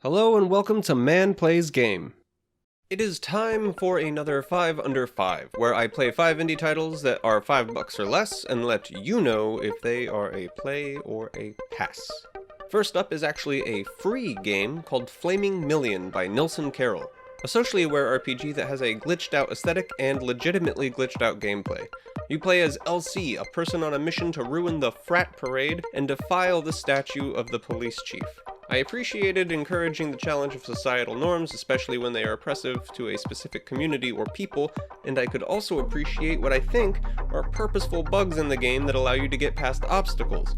Hello and welcome to Man Plays Game. It is time for another 5 Under 5, where I play 5 indie titles that are $5 or less and let you know if they are a play or a pass. First up is actually a free game called Flaming Million by Nilsson Carroll, a socially aware RPG that has a glitched out aesthetic and legitimately glitched out gameplay. You play as LC, a person on a mission to ruin the frat parade and defile the statue of the police chief. I appreciated encouraging the challenge of societal norms, especially when they are oppressive to a specific community or people, and I could also appreciate what I think are purposeful bugs in the game that allow you to get past obstacles.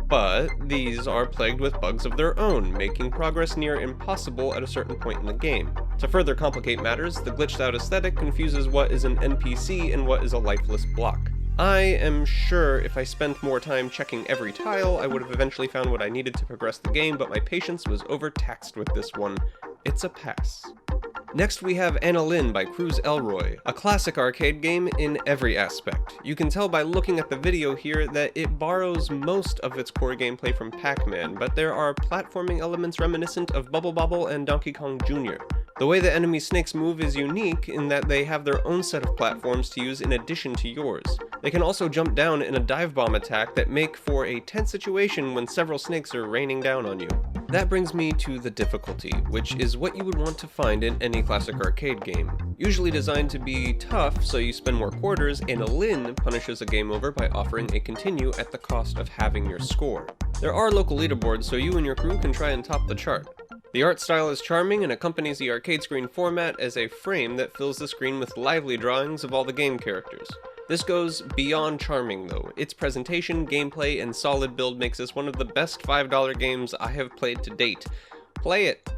But these are plagued with bugs of their own, making progress near impossible at a certain point in the game. To further complicate matters, the glitched out aesthetic confuses what is an NPC and what is a lifeless block. I am sure if I spent more time checking every tile, I would have eventually found what I needed to progress the game, but my patience was overtaxed with this one. It's a pass. Next we have Annalynn by Cruz Elroy, a classic arcade game in every aspect. You can tell by looking at the video here that it borrows most of its core gameplay from Pac-Man, but there are platforming elements reminiscent of Bubble Bobble and Donkey Kong Jr. The way the enemy snakes move is unique in that they have their own set of platforms to use in addition to yours. They can also jump down in a dive bomb attack that make for a tense situation when several snakes are raining down on you. That brings me to the difficulty, which is what you would want to find in any classic arcade game. Usually designed to be tough so you spend more quarters, Annalynn punishes a game over by offering a continue at the cost of having your score. There are local leaderboards so you and your crew can try and top the chart. The art style is charming and accompanies the arcade screen format as a frame that fills the screen with lively drawings of all the game characters. This goes beyond charming though. Its presentation, gameplay, and solid build makes this one of the best $5 games I have played to date. Play it!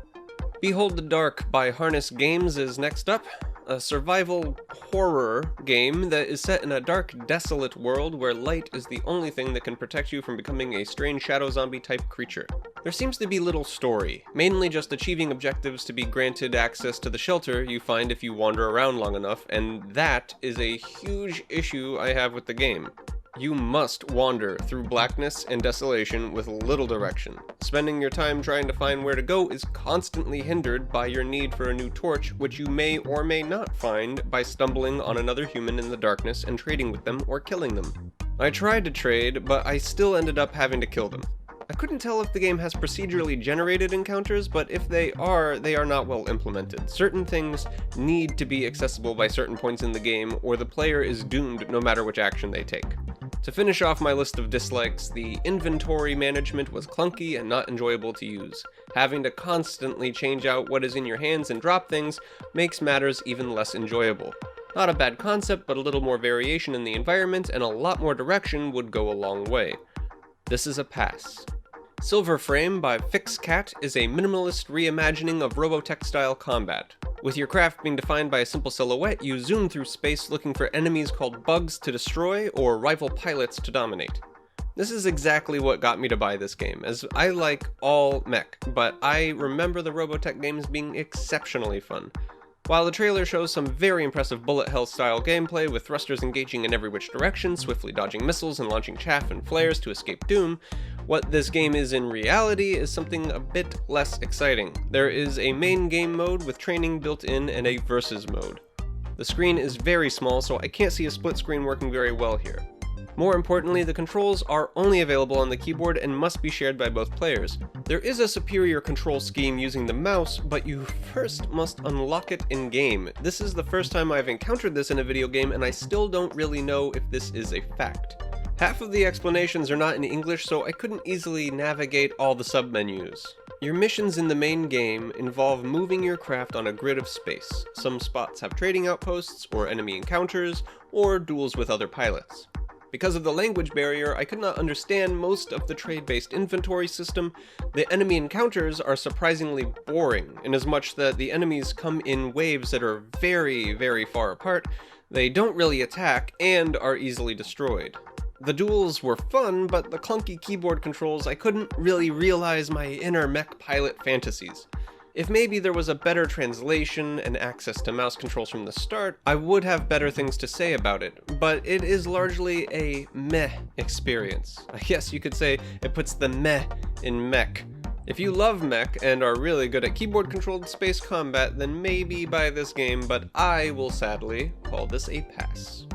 Behold the Dark by Harness Games is next up. A survival horror game that is set in a dark, desolate world where light is the only thing that can protect you from becoming a strange shadow zombie type creature. There seems to be little story, mainly just achieving objectives to be granted access to the shelter you find if you wander around long enough, and that is a huge issue I have with the game. You must wander through blackness and desolation with little direction. Spending your time trying to find where to go is constantly hindered by your need for a new torch, which you may or may not find by stumbling on another human in the darkness and trading with them or killing them. I tried to trade, but I still ended up having to kill them. I couldn't tell if the game has procedurally generated encounters, but if they are not well implemented. Certain things need to be accessible by certain points in the game, or the player is doomed no matter which action they take. To finish off my list of dislikes, the inventory management was clunky and not enjoyable to use. Having to constantly change out what is in your hands and drop things makes matters even less enjoyable. Not a bad concept, but a little more variation in the environment and a lot more direction would go a long way. This is a pass. SilverFrame by FixCat is a minimalist reimagining of Robotech-style combat. With your craft being defined by a simple silhouette, you zoom through space looking for enemies called bugs to destroy or rival pilots to dominate. This is exactly what got me to buy this game, as I like all mech, but I remember the Robotech games being exceptionally fun. While the trailer shows some very impressive bullet hell style gameplay with thrusters engaging in every which direction, swiftly dodging missiles and launching chaff and flares to escape doom, what this game is in reality is something a bit less exciting. There is a main game mode with training built in and a versus mode. The screen is very small, so I can't see a split screen working very well here. More importantly, the controls are only available on the keyboard and must be shared by both players. There is a superior control scheme using the mouse, but you first must unlock it in-game. This is the first time I've encountered this in a video game, and I still don't really know if this is a fact. Half of the explanations are not in English, so I couldn't easily navigate all the submenus. Your missions in the main game involve moving your craft on a grid of space. Some spots have trading outposts, or enemy encounters, or duels with other pilots. Because of the language barrier, I could not understand most of the trade-based inventory system. The enemy encounters are surprisingly boring, inasmuch that the enemies come in waves that are very, very far apart, they don't really attack, and are easily destroyed. The duels were fun, but the clunky keyboard controls, I couldn't really realize my inner mech pilot fantasies. If maybe there was a better translation and access to mouse controls from the start, I would have better things to say about it, but it is largely a meh experience. I guess you could say it puts the meh in mech. If you love mech and are really good at keyboard-controlled space combat, then maybe buy this game, but I will sadly call this a pass.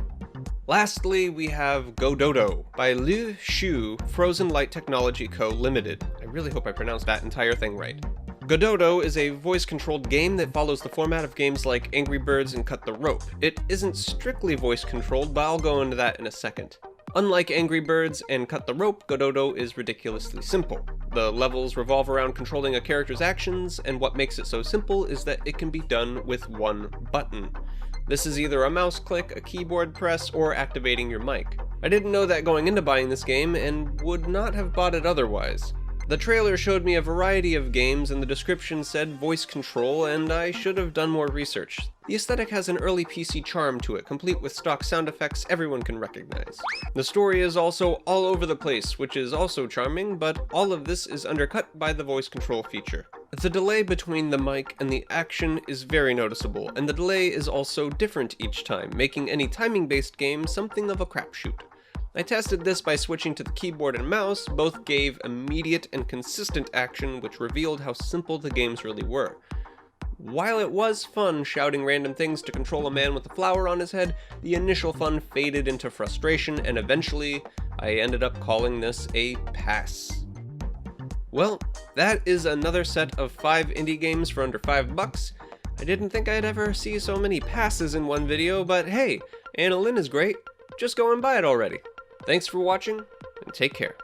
Lastly, we have Gododo by Liu Shu Frozen Light Technology Co. Limited. I really hope I pronounced that entire thing right. Gododo is a voice-controlled game that follows the format of games like Angry Birds and Cut the Rope. It isn't strictly voice-controlled, but I'll go into that in a second. Unlike Angry Birds and Cut the Rope, Gododo is ridiculously simple. The levels revolve around controlling a character's actions, and what makes it so simple is that it can be done with one button. This is either a mouse click, a keyboard press, or activating your mic. I didn't know that going into buying this game, and would not have bought it otherwise. The trailer showed me a variety of games and the description said voice control, and I should have done more research. The aesthetic has an early PC charm to it, complete with stock sound effects everyone can recognize. The story is also all over the place, which is also charming, but all of this is undercut by the voice control feature. The delay between the mic and the action is very noticeable, and the delay is also different each time, making any timing-based game something of a crapshoot. I tested this by switching to the keyboard and mouse. Both gave immediate and consistent action, which revealed how simple the games really were. While it was fun shouting random things to control a man with a flower on his head, the initial fun faded into frustration, and eventually I ended up calling this a pass. Well, that is another set of 5 indie games for under $5. I didn't think I'd ever see so many passes in one video, but hey, Annalynn is great. Just go and buy it already. Thanks for watching, and take care.